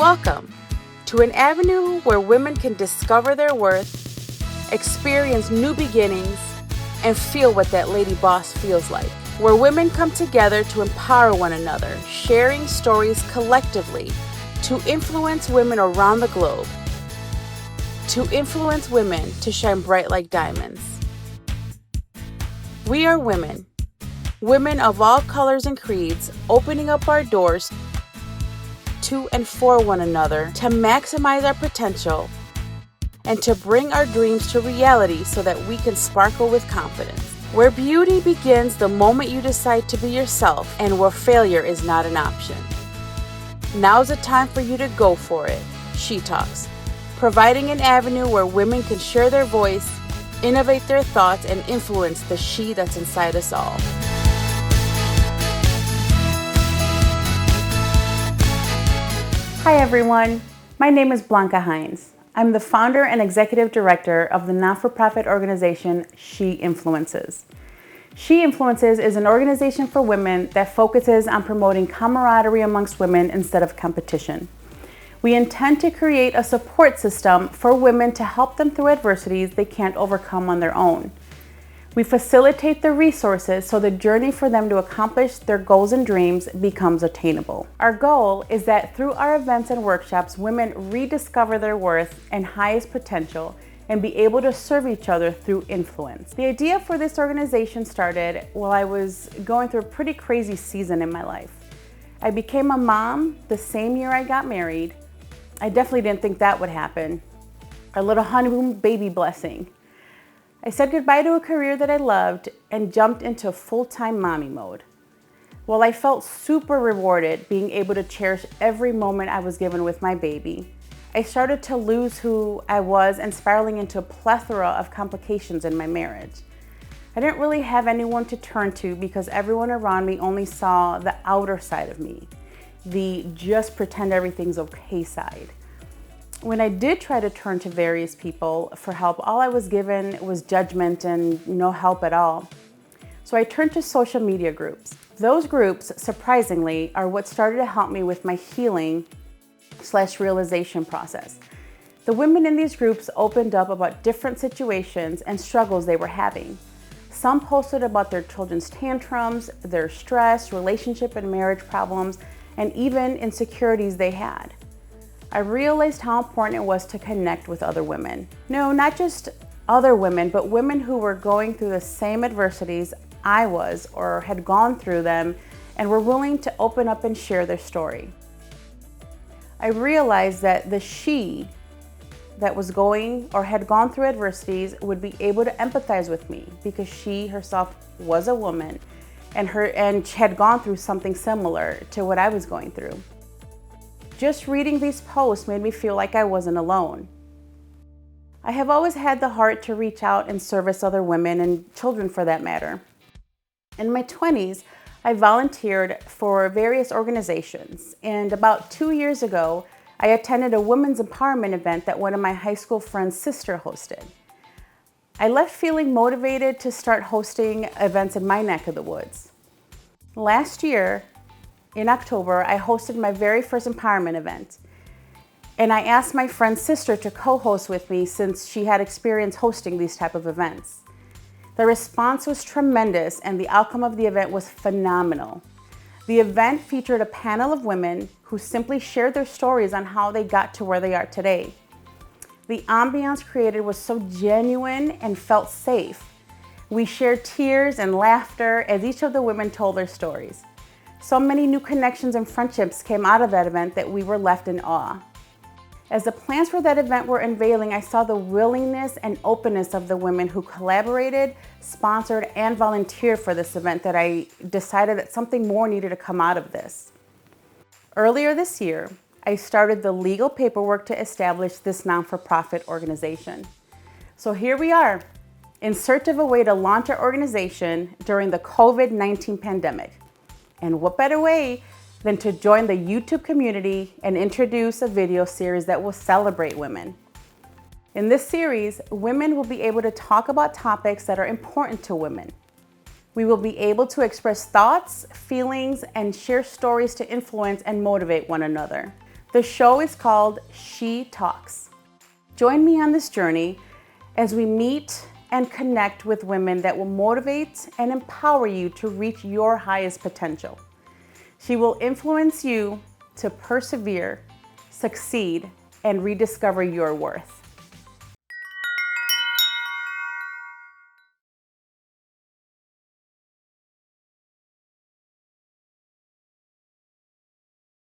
Welcome to an avenue where women can discover their worth, experience new beginnings, and feel what that lady boss feels like. Where women come together to empower one another, sharing stories collectively to influence women around the globe, to influence women to shine bright like diamonds. We are women, women of all colors and creeds, opening up our doors to and for one another to maximize our potential and to bring our dreams to reality so that we can sparkle with confidence. Where beauty begins the moment you decide to be yourself and where failure is not an option. Now's the time for you to go for it. She Talks, providing an avenue where women can share their voice, innovate their thoughts, and influence the she that's inside us all. Hi everyone, my name is Blanca Hines. I'm the founder and executive director of the not-for-profit organization She Influences. She Influences is an organization for women that focuses on promoting camaraderie amongst women instead of competition. We intend to create a support system for women to help them through adversities they can't overcome on their own. We facilitate the resources so the journey for them to accomplish their goals and dreams becomes attainable. Our goal is that through our events and workshops, women rediscover their worth and highest potential and be able to serve each other through influence. The idea for this organization started while I was going through a pretty crazy season in my life. I became a mom the same year I got married. I definitely didn't think that would happen. A little honeymoon baby blessing. I said goodbye to a career that I loved and jumped into full-time mommy mode. While I felt super rewarded being able to cherish every moment I was given with my baby, I started to lose who I was and spiraling into a plethora of complications in my marriage. I didn't really have anyone to turn to because everyone around me only saw the outer side of me, the just pretend everything's okay side. When I did try to turn to various people for help, all I was given was judgment and no help at all. So I turned to social media groups. Those groups, surprisingly, are what started to help me with my healing/realization process. The women in these groups opened up about different situations and struggles they were having. Some posted about their children's tantrums, their stress, relationship and marriage problems, and even insecurities they had. I realized how important it was to connect with other women. No, not just other women, but women who were going through the same adversities I was or had gone through them and were willing to open up and share their story. I realized that the she that was going or had gone through adversities would be able to empathize with me because she herself was a woman and had gone through something similar to what I was going through. Just reading these posts made me feel like I wasn't alone. I have always had the heart to reach out and service other women and children for that matter. In my 20s, I volunteered for various organizations, and about 2 years ago, I attended a women's empowerment event that one of my high school friend's sister hosted. I left feeling motivated to start hosting events in my neck of the woods. Last year, in October, I hosted my very first empowerment event. And I asked my friend's sister to co-host with me since she had experience hosting these type of events. The response was tremendous and the outcome of the event was phenomenal. The event featured a panel of women who simply shared their stories on how they got to where they are today. The ambiance created was so genuine and felt safe. We shared tears and laughter as each of the women told their stories. So many new connections and friendships came out of that event that we were left in awe. As the plans for that event were unveiling, I saw the willingness and openness of the women who collaborated, sponsored, and volunteered for this event that I decided that something more needed to come out of this. Earlier this year, I started the legal paperwork to establish this non-for-profit organization. So here we are, in search of a way to launch our organization during the COVID-19 pandemic. And what better way than to join the YouTube community and introduce a video series that will celebrate women. In this series, women will be able to talk about topics that are important to women. We will be able to express thoughts, feelings, and share stories to influence and motivate one another. The show is called She Talks. Join me on this journey as we meet and connect with women that will motivate and empower you to reach your highest potential. She will influence you to persevere, succeed, and rediscover your worth.